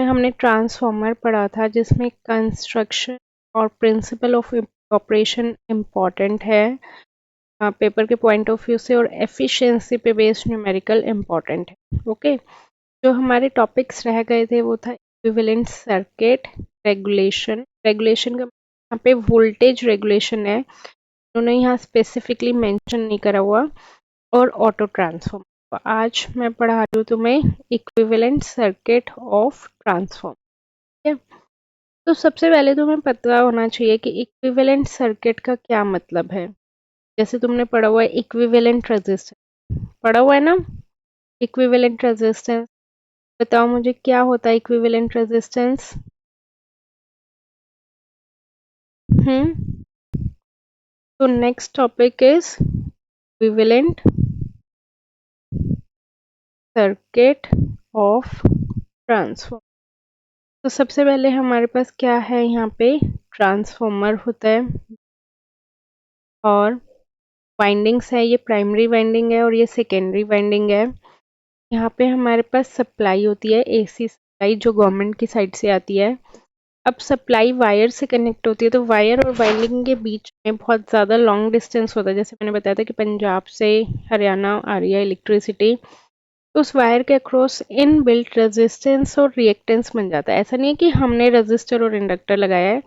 हमने ट्रांसफॉर्मर पढ़ा था जिसमें कंस्ट्रक्शन और प्रिंसिपल ऑफ ऑपरेशन इम्पॉर्टेंट है पेपर के पॉइंट ऑफ व्यू से, और एफिशिएंसी पे बेस्ड न्यूमेरिकल इम्पॉर्टेंट है। ओके, जो हमारे टॉपिक्स रह गए थे वो था इक्विवेलेंट सर्किट, रेगुलेशन। रेगुलेशन का यहाँ पे वोल्टेज रेगुलेशन है, उन्होंने यहाँ स्पेसिफिकली मेंशन नहीं करा हुआ, और ऑटो ट्रांसफॉर्म। तो आज मैं पढ़ा रही हूँ तुम्हें इक्विवेलेंट सर्किट ऑफ ट्रांसफॉर्म। ठीक है, तो सबसे पहले तुम्हें पता होना चाहिए कि इक्विवेलेंट सर्किट का क्या मतलब है। जैसे तुमने पढ़ा हुआ है इक्विवेलेंट रेजिस्टेंस, पढ़ा हुआ है ना इक्विवेलेंट रेजिस्टेंस। बताओ मुझे क्या होता है इक्विवेलेंट रेजिस्टेंस। तो next topic is equivalent circuit of transform. तो सबसे पहले हमारे पास क्या है, यहाँ पे ट्रांसफॉर्मर होता है और वाइंडिंग्स है, ये प्राइमरी वाइंडिंग है और ये सेकेंडरी वाइंडिंग है। यहाँ पे हमारे पास सप्लाई होती है, एसी सप्लाई जो गवर्नमेंट की साइड से आती है। अब सप्लाई वायर से कनेक्ट होती है, तो वायर और वाइंडिंग के बीच में बहुत ज़्यादा लॉन्ग डिस्टेंस होता है। जैसे मैंने बताया था कि पंजाब से हरियाणा आ रही है इलेक्ट्रिसिटी, तो उस वायर के अक्रॉस इन बिल्ट रेजिस्टेंस और रिएक्टेंस बन जाता है। ऐसा नहीं है कि हमने रजिस्टर और इंडक्टर लगाया है,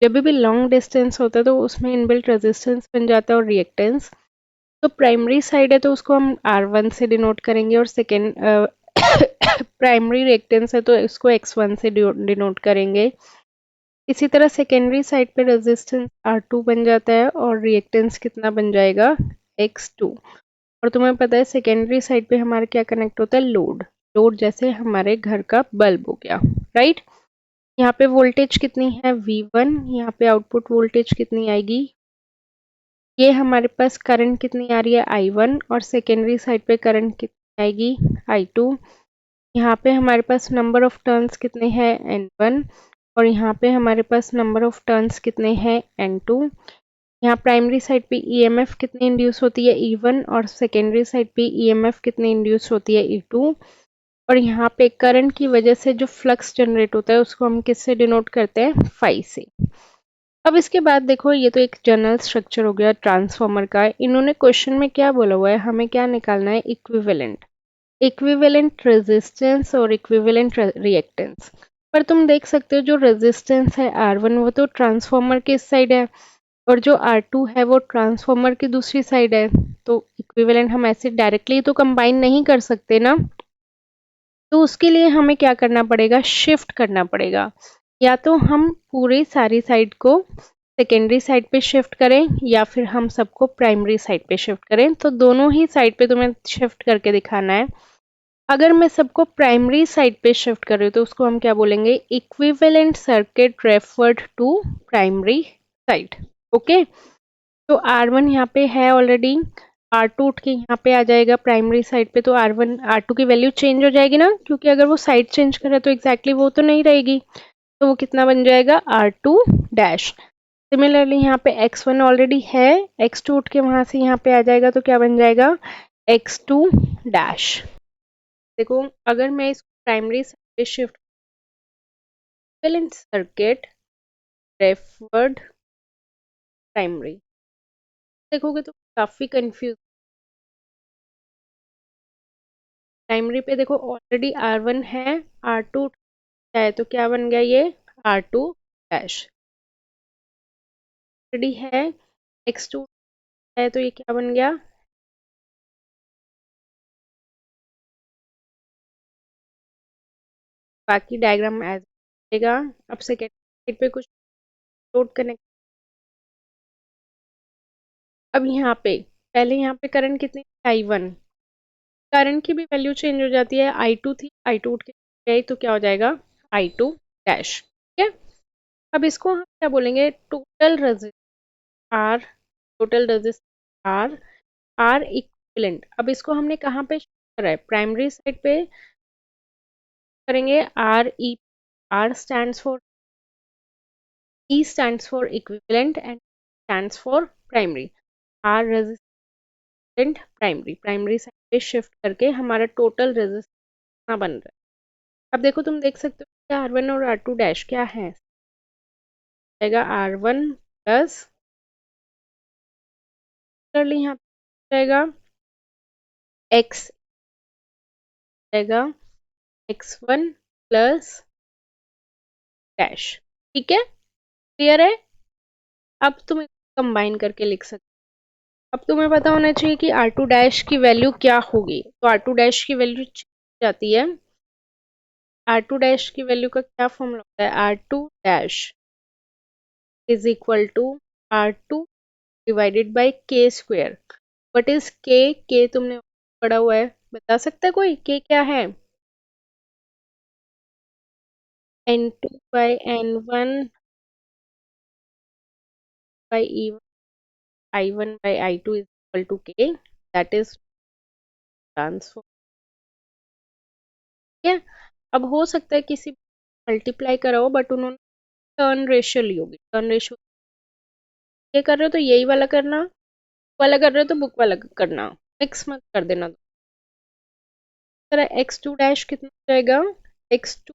जब भी लॉन्ग डिस्टेंस होता है तो उसमें इनबिल्ट रेजिस्टेंस बन जाता है और रिएक्टेंस। तो प्राइमरी साइड है तो उसको हम R1 से डिनोट करेंगे, और सेकेंड प्राइमरी रिएक्टेंस है तो इसको X1 से डिनोट करेंगे। इसी तरह सेकेंडरी साइड पे रेजिस्टेंस R2 बन जाता है और रिएक्टेंस कितना बन जाएगा, X2। और तुम्हें पता है सेकेंडरी साइड पे हमारे क्या कनेक्ट होता है, लोड। लोड जैसे हमारे घर का बल्ब हो गया, राइट। यहाँ पे वोल्टेज कितनी है, V1। यहाँ पे आउटपुट वोल्टेज कितनी आएगी, ये हमारे पास करंट कितनी आ रही है, I1, और सेकेंडरी साइड पे करंट कितनी आएगी, I2। यहाँ पे हमारे पास नंबर ऑफ टर्न्स कितने हैं, N1, और यहाँ पे हमारे पास नंबर ऑफ टर्न्स कितने हैं, N2। यहाँ प्राइमरी साइड पे EMF कितनी इंड्यूस होती है, E1, और सेकेंडरी साइड पे EMF कितनी इंड्यूस होती है, E2। और यहाँ पे करंट की वजह से जो फ्लक्स जनरेट होता है उसको हम किससे डिनोट करते हैं, फाई से। अब इसके बाद देखो, ये तो एक जनरल स्ट्रक्चर हो गया ट्रांसफॉर्मर का। इन्होंने क्वेश्चन में क्या बोला हुआ है, हमें क्या निकालना है, इक्विवेलेंट, इक्विवेलेंट रेजिस्टेंस और इक्विवेलेंट रिएक्टेंस। पर तुम देख सकते हो जो रेजिस्टेंस है R1 वो तो ट्रांसफॉर्मर के इस साइड है, और जो R2 है वो ट्रांसफॉर्मर की दूसरी साइड है। तो इक्विवेलेंट हम ऐसे डायरेक्टली तो कंबाइन नहीं कर सकते ना, तो उसके लिए हमें क्या करना पड़ेगा, शिफ्ट करना पड़ेगा। या तो हम पूरी सारी साइड को सेकेंडरी साइड पे शिफ्ट करें, या फिर हम सबको प्राइमरी साइड पे शिफ्ट करें। तो दोनों ही साइड पे तुम्हें शिफ्ट करके दिखाना है। अगर मैं सबको प्राइमरी साइड पे शिफ्ट कर रही हूँ तो उसको हम क्या बोलेंगे, equivalent circuit referred to primary side. Okay, तो R1 यहाँ पे है ऑलरेडी, R2 उठ के यहाँ पे आ जाएगा प्राइमरी साइड पे, तो R1 R2 की वैल्यू चेंज हो जाएगी ना, क्योंकि अगर वो साइड चेंज करे तो एग्जैक्टली वो तो नहीं रहेगी। तो वो कितना बन जाएगा, R2 डैश। सिमिलरली यहाँ पे X1 ऑलरेडी है, X2 उठ के वहां से यहाँ पे आ जाएगा, तो क्या बन जाएगा, X2 डैश। देखो अगर मैं इसको प्राइमरी साइड पे शिफ्ट, सर्किट रेफर्ड प्राइमरी, देखोगे तो काफी कंफ्यूज। प्राइमरी पे देखो ऑलरेडी R1 है, R2 है, तो क्या बन गया ये, R2 डैश। ऑलरेडी है, X2 है, तो ये क्या बन गया, बाकी डायग्राम एज रहेगा। अब सेकेंड साइड पे कुछ लोड कनेक्ट। अब यहाँ पे पहले यहाँ पे करंट कितनी, I1, करंट की भी वैल्यू चेंज हो जाती है, I2 थी, I2 उठ के गई, तो क्या हो जाएगा, I2 डैश। ठीक है, अब इसको हम क्या बोलेंगे, total resistance R, total resistance R, R equivalent. अब इसको हमने कहाँ पे करा है, प्राइमरी साइड पे करेंगे। R stands for, E stands for equivalent and stands for primary। R resistant primary, primary side पे शिफ्ट करके हमारा टोटल रेजिस्टेंस बन रहा है। अब देखो तुम देख सकते हो R1 और R2 डैश क्या है, जाएगा R1 प्लस, यहाँ पे जाएगा x, जाएगा x1 प्लस डैश। ठीक है, क्लियर है। अब तुम कंबाइन करके लिख सकते हो। अब तुम्हें पता होना चाहिए कि R2 डैश की वैल्यू क्या होगी। तो R2 डैश की वैल्यू जाती है, R2 डैश की वैल्यू का क्या फॉर्मूला होता है, R2 dash is equal to R2 divided by k square. What is k तुमने पढ़ा हुआ है, बता सकता है कोई k क्या है, n2 by n1 by e1, i1 by i2 is equal to k, that is transform. ठीक है, अब हो सकता है किसी मल्टीप्लाई करा हो बट उन्होंने टर्न रेशियो ली होगी। टर्न रेशियो ये कर रहे हो तो यही वाला करना, वाला कर रहे हो तो बुक वाला करना, मिक्स मत कर देना। तरह x2 डैश कितना हो जाएगा, x2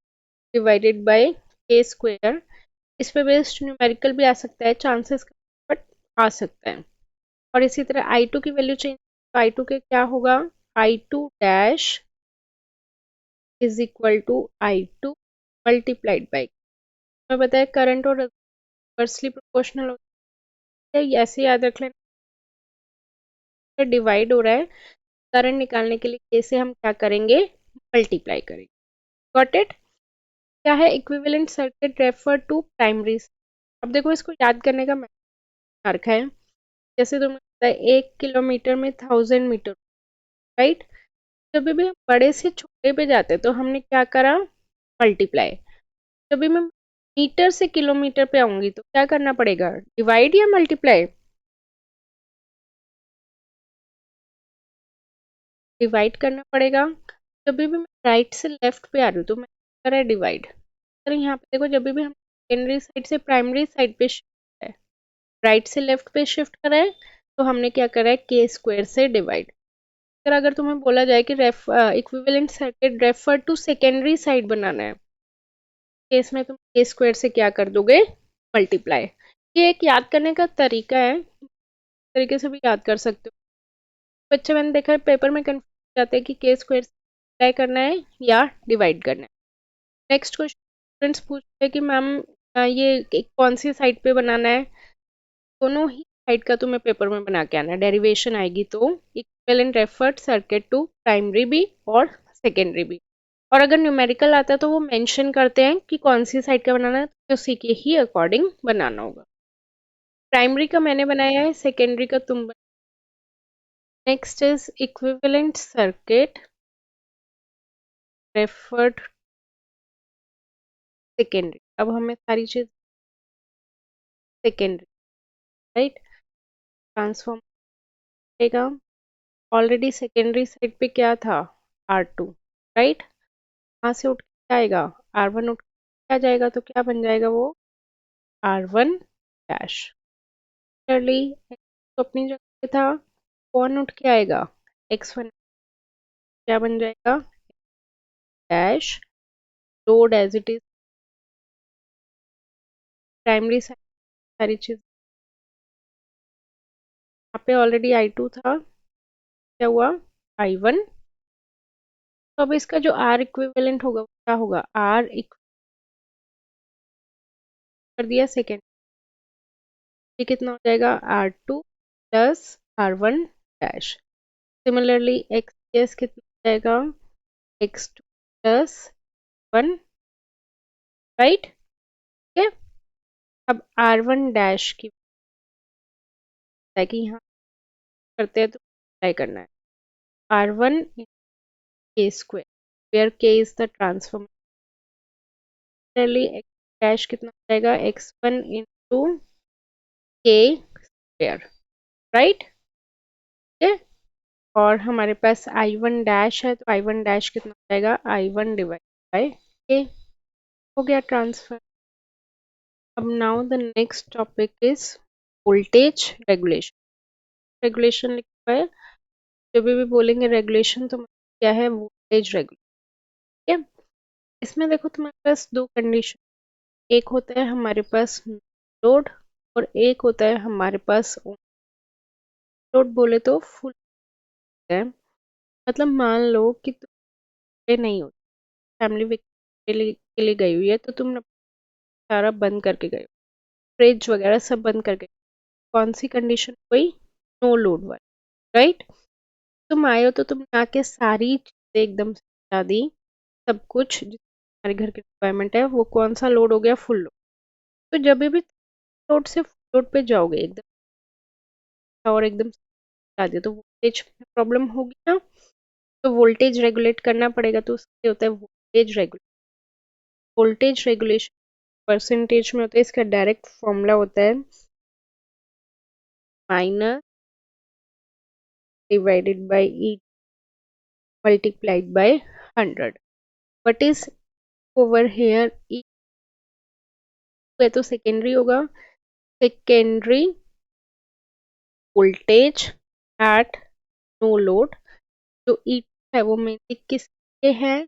divided by k square. इस पे बेस्ड न्यूमेरिकल भी आ सकता है, चांसेस बट आ सकता है। और इसी तरह i2 की वैल्यू चेंज, तो i2 के क्या होगा, i2 dash is equal to i2 multiplied by, मैं बताया करंट और इनवर्सली प्रोपोर्शनल होता है, ऐसे याद रख लेना। डिवाइड हो रहा है, करंट निकालने के लिए k से हम क्या करेंगे, मल्टीप्लाई करेंगे। Got it. क्या है, equivalent circuit refer to primary. अब देखो इसको याद करने का मैंने रखा है, जैसे तुम्हें पता है 1 किलोमीटर में 1000 मीटर, राइट। जब भी हम बड़े से छोटे पे जाते हैं तो हमने क्या करा, मल्टीप्लाई। जब भी मैं मीटर से किलोमीटर पे आऊंगी तो क्या करना पड़ेगा, डिवाइड या मल्टीप्लाई, डिवाइड करना पड़ेगा। जब भी मैं राइट से लेफ्ट पे आ रही हूँ तो मैं करा डिवाइड। तो यहाँ पे देखो जब भी हम सेकेंडरी साइड से प्राइमरी साइड पे शिफ्ट है, राइट से लेफ्ट पे शिफ्ट करा है, तो हमने क्या करा है, के स्क्वायर से डिवाइड। अगर तुम्हें बोला जाए कि equivalent circuit refer to secondary side बनाना है, केस में तुम के स्क्वायर से क्या कर दोगे, मल्टीप्लाई। ये एक याद करने का तरीका है, तरीके से भी याद कर सकते हो। बच्चे मैंने देखा है पेपर में कंफ्यूज जाते हैं कि के स्क्वायर से मल्टीप्लाई करना है या डिवाइड करना है। नेक्स्ट क्वेश्चन स्टूडेंट्स पूछते हैं कि मैम ये कौन सी साइड पे बनाना है, दोनों ही साइड का तुम्हें पेपर में बना के आना है, डेरिवेशन आएगी तो equivalent referred circuit to primary भी और सेकेंडरी भी। और अगर न्यूमेरिकल आता है तो वो मेंशन करते हैं कि कौन सी साइड का बनाना है, तो उसी के ही अकॉर्डिंग बनाना होगा। प्राइमरी का मैंने बनाया है, सेकेंडरी का तुम बना। Next is equivalent circuit referred secondary. अब हमें सारी चीज सेकेंडरी, राइट, ट्रांसफॉर्म करेगा। ऑलरेडी सेकेंडरी साइड पे क्या था, R2, राइट। वहां से उठ के आएगा R1, उठ के आ जाएगा तो क्या बन जाएगा वो, R1 डैश। क्लियरली तो अपनी जगह पे था, कौन उठ के आएगा, x1, क्या बन जाएगा, dash, load as it is, primary सारी चीज। यहाँ पे ऑलरेडी I2 था, क्या हुआ, I1। तो अब इसका जो R इक्विवेलेंट होगा वो क्या होगा, R इक्वल कर दिया सेकेंड, ये कितना हो जाएगा, R2 plus R1 dash. Similarly x कितना हो जाएगा, x2 प्लस 1, राइट। ठीक है, अब R1 डैश की कि यहाँ करते हैं तो अप्लाई करना है, R1 k square, where k is the transform. x dash कितना हो जाएगा, x1 into k square, right. ठीक है, और हमारे पास I1 डैश है तो I1 डैश कितना हो जाएगा, I1 डिवाइड बाय k, हो गया ट्रांसफर। अब now the next topic is voltage regulation. Regulation लिखा है, जब भी बोलेंगे रेगुलेशन तो मतलब क्या है, वोल्टेज रेगुलेशन। ठीक है, इसमें देखो तुम्हारे पास दो कंडीशन, एक होता है हमारे पास लोड और एक होता है हमारे पास लोड। बोले तो फुल है, मतलब मान लो कि तुम नहीं हो, फैमिली के लिए गई हुई है, तो तुम सारा बंद करके गए हो, फ्रिज वगैरह सब बंद करके, कौन सी कंडीशन हुई, नो लोड वाली, राइट। तुम आए हो तो तुमने आके सारी चीजें एकदम से हटा दी, सब कुछ जो हमारे घर की रिक्वायरमेंट है, वो कौन सा लोड हो गया, फुल लोड। तो जब भी लोड से फुल लोड पे जाओगे एकदम और एकदम से हटा दिया तो वोल्टेज में प्रॉब्लम होगी ना, तो वोल्टेज रेगुलेट करना पड़ेगा, तो उसके होता है वोल्टेज रेगुलेशन परसेंटेज में होता है, इसका डायरेक्ट फॉर्मूला होता है minus divided by E multiplied by 100। What is over here, E है तो सेकेंडरी होगा, secondary voltage at no load. जो ई है वो मेनली किसके है,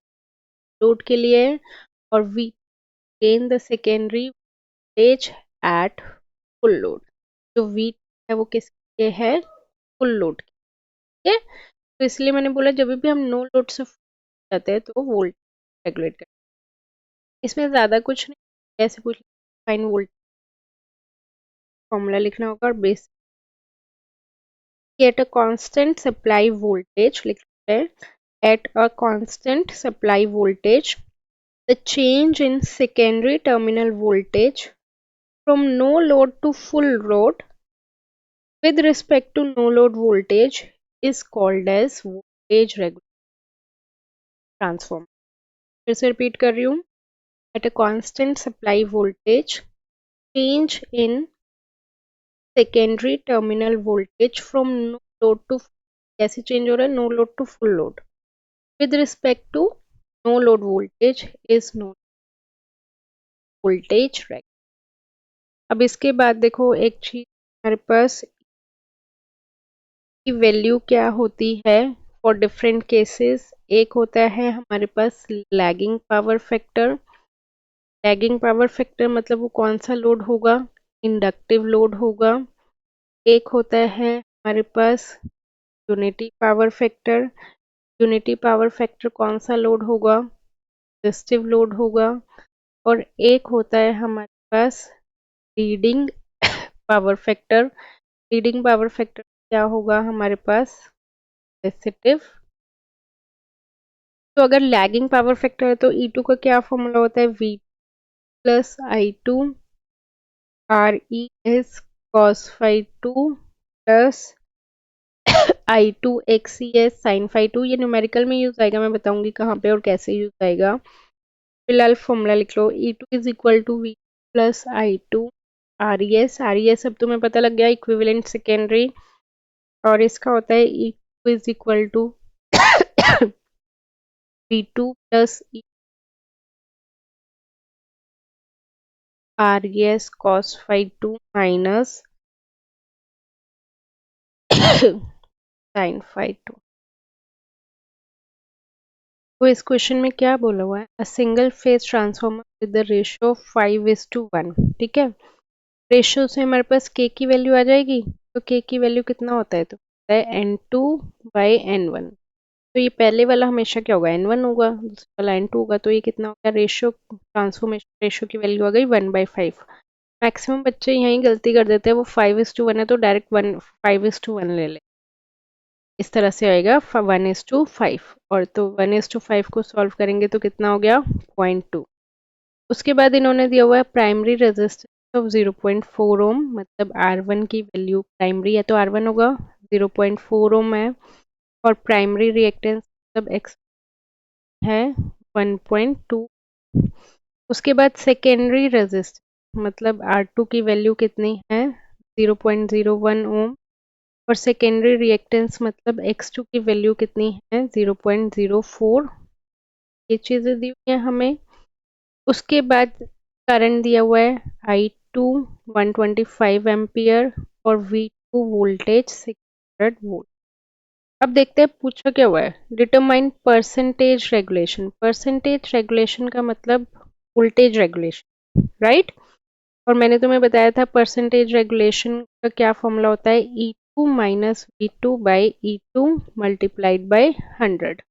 लोड के लिए है, और we gain the secondary voltage at full load. जो वी है वो किसके है, फुल लोड के। तो इसलिए मैंने बोला जब भी हम नो लोड से जाते हैं तो वोल्टेज रेगुलेट करते हैं। इसमें ज्यादा कुछ नहीं, ऐसे पूछ फाइन वोल्टेज फॉर्मूला लिखना होगा और base at a constant supply voltage लिख सकते हैं, at a constant supply voltage the change in secondary terminal voltage from no load to full load with respect to no load voltage is called as voltage regulator transformer। फिर से repeat कर रही हूँ, at a constant supply voltage change in secondary terminal voltage from no load to, कैसे change हो रहा है, no load to full load with respect to no load voltage is no voltage regulator। अब इसके बाद देखो एक चीज हमारे पास की वैल्यू क्या होती है फॉर डिफरेंट केसेस। एक होता है हमारे पास lagging power factor, lagging power factor मतलब वो कौन सा लोड होगा, इंडक्टिव लोड होगा। एक होता है हमारे पास unity power factor, unity power factor कौन सा लोड होगा, रेजिस्टिव लोड होगा। और एक होता है हमारे पास leading power factor, leading power factor क्या होगा हमारे पास, कैपेसिटिव। तो अगर लैगिंग पावर फैक्टर है तो E2 का क्या फॉर्मूला होता है, V plus I2 RE S cos phi 2 plus I2 XES sin phi 2। ये न्यूमेरिकल में यूज आएगा, मैं बताऊंगी कहाँ पे और कैसे यूज आएगा। फिलहाल फॉर्मूला लिख लो, E2 is equal to V plus I2 RES अब तुम्हें पता लग गया, इक्विवेलेंट सेकेंडरी। और इसका होता है E2 is equal to V2 plus RES cos phi 2 minus sin phi 2। तो इस क्वेश्चन में क्या बोला हुआ है, a single phase transformer with the ratio 5:1। ठीक है, रेशियो से हमारे पास के की वैल्यू आ जाएगी, तो के की वैल्यू कितना होता है, तो होता है N2 बाई N1। तो ये पहले वाला हमेशा क्या होगा, N1 होगा, दूसरा वाला N2 होगा, तो ये कितना होगा, रेशियो ट्रांसफॉर्मेशन रेशियो की वैल्यू आ गई 1/5। मैक्सिमम बच्चे यहीं गलती कर देते हैं, वो 5:1 है तो डायरेक्ट 5:1 ले ले, इस तरह से आएगा 1:5। और तो 1:5 को सॉल्व करेंगे तो कितना हो गया, 0.2। उसके बाद इन्होंने दिया हुआ है प्राइमरी रेजिस्टेंस ऑफ 0.4 ओम, मतलब R1 की वैल्यू प्राइमरी है तो R1 होगा, 0.4 ओम है। और प्राइमरी रिएक्टेंस मतलब X है 1.2। उसके बाद सेकेंडरी रेजिस्टेंस मतलब R2 की वैल्यू कितनी है, 0.01 ओम। और सेकेंडरी रिएक्टेंस मतलब X2 की वैल्यू कितनी है, 0.04। ये चीज़ें दी हुई हैं हमें। उसके बाद करंट दिया हुआ है I2 125 एम्पियर और V2 वोल्टेज 600 वोल्ट। अब देखते हैं पूछा क्या हुआ है, determine percentage regulation. Percentage regulation का मतलब वोल्टेज रेगुलेशन, राइट। और मैंने तुम्हें बताया था परसेंटेज रेगुलेशन का क्या फॉर्मूला होता है, E2 minus V2 by E2 multiplied by 100।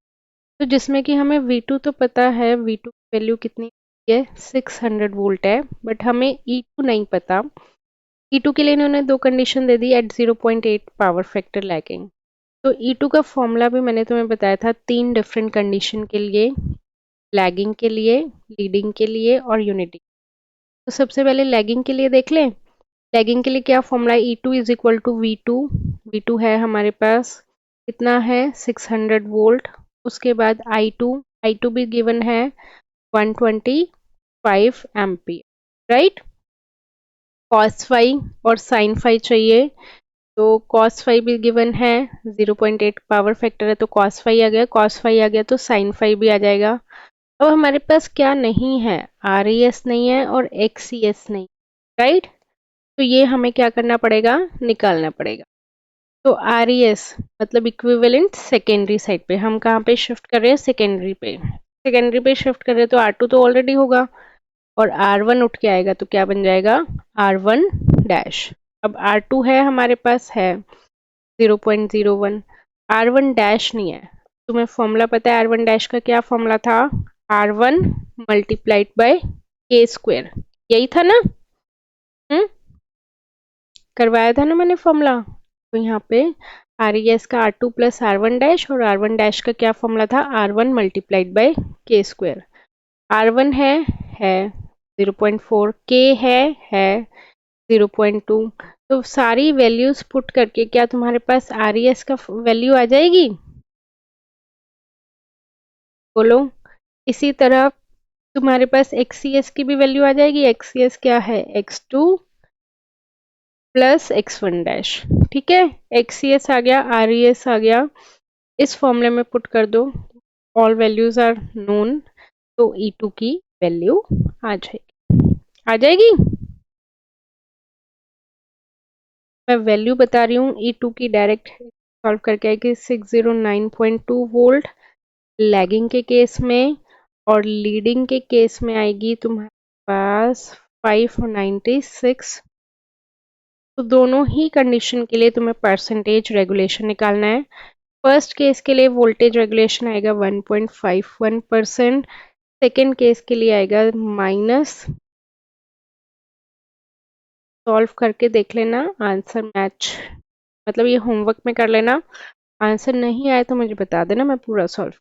तो जिसमें कि हमें V2 तो पता है, V2 की वैल्यू कितनी है, 600 वोल्ट है, बट हमें E2 नहीं पता। E2 के लिए इन्होंने दो कंडीशन दे दी, एट 0.8 पावर फैक्टर लैगिंग। तो E2 का फॉर्मूला भी मैंने तुम्हें बताया था, तीन डिफरेंट कंडीशन के लिए, लैगिंग के लिए, लीडिंग के लिए और यूनिटी। तो सबसे पहले लैगिंग के लिए देख लें। लैगिंग के लिए क्या फॉर्मूला है, E2 is equal to V2। V2 है हमारे पास, कितना है, 600 वोल्ट। उसके बाद I2 भी गिवन है 125 एम्पियर, राइट। कॉस फाई और साइन फाई चाहिए, तो कॉस फाई भी गिवन है, 0.8 पावर फैक्टर है, तो कॉस फाई आ गया, कॉस फाई आ गया तो साइन फाई भी आ जाएगा। अब हमारे पास क्या नहीं है, RES नहीं है और XES नहीं, राइट। तो ये हमें क्या करना पड़ेगा, निकालना पड़ेगा। तो RES मतलब इक्विवेलेंट सेकेंडरी साइड पे, हम कहाँ पे शिफ्ट कर रहे हैं, सेकेंडरी पे। सेकेंडरी पे शिफ्ट कर रहे हैं तो R2 तो ऑलरेडी होगा और R1 उठ के आएगा, तो क्या बन जाएगा, R1 डैश। अब R2 है हमारे पास, है 0.01, R1 डैश नहीं है। तुम्हें फॉर्मूला पता है R1 डैश का, क्या फॉर्मूला था, R1 मल्टीप्लाइड बाय के स्क्वायर, यही था ना। हम्म, करवाया था ना मैंने फॉर्मूला। तो यहाँ पे RES का R2 प्लस R1 डैश, और R1 डैश का क्या फॉर्मूला था, R1 मल्टीप्लाइड बाय के स्क्वायर। R1 है 0.4, K है 0.2। तो सारी वैल्यूज पुट करके क्या तुम्हारे पास RES का वैल्यू आ जाएगी, बोलो। इसी तरह तुम्हारे पास XCS की भी वैल्यू आ जाएगी। XCS क्या है, X2 प्लस X1 डैश, ठीक है। XCS आ गया, RES आ गया, इस फॉर्मूले में पुट कर दो, ऑल वैल्यूज आर नोन, तो E2 की वैल्यू आ जाएगी, आ जाएगी। मैं वैल्यू बता रही हूँ E2 की, डायरेक्ट सॉल्व करके आएगी 609.2 वोल्ट लैगिंग के केस में, और लीडिंग के केस में आएगी तुम्हारे पास 596। तो दोनों ही कंडीशन के लिए तुम्हें परसेंटेज रेगुलेशन निकालना है। फर्स्ट केस के लिए वोल्टेज रेगुलेशन आएगा 1.51%, सेकेंड केस के लिए आएगा माइनस, सॉल्व करके देख लेना आंसर मैच, मतलब ये होमवर्क में कर लेना, आंसर नहीं आए तो मुझे बता देना, मैं पूरा सॉल्व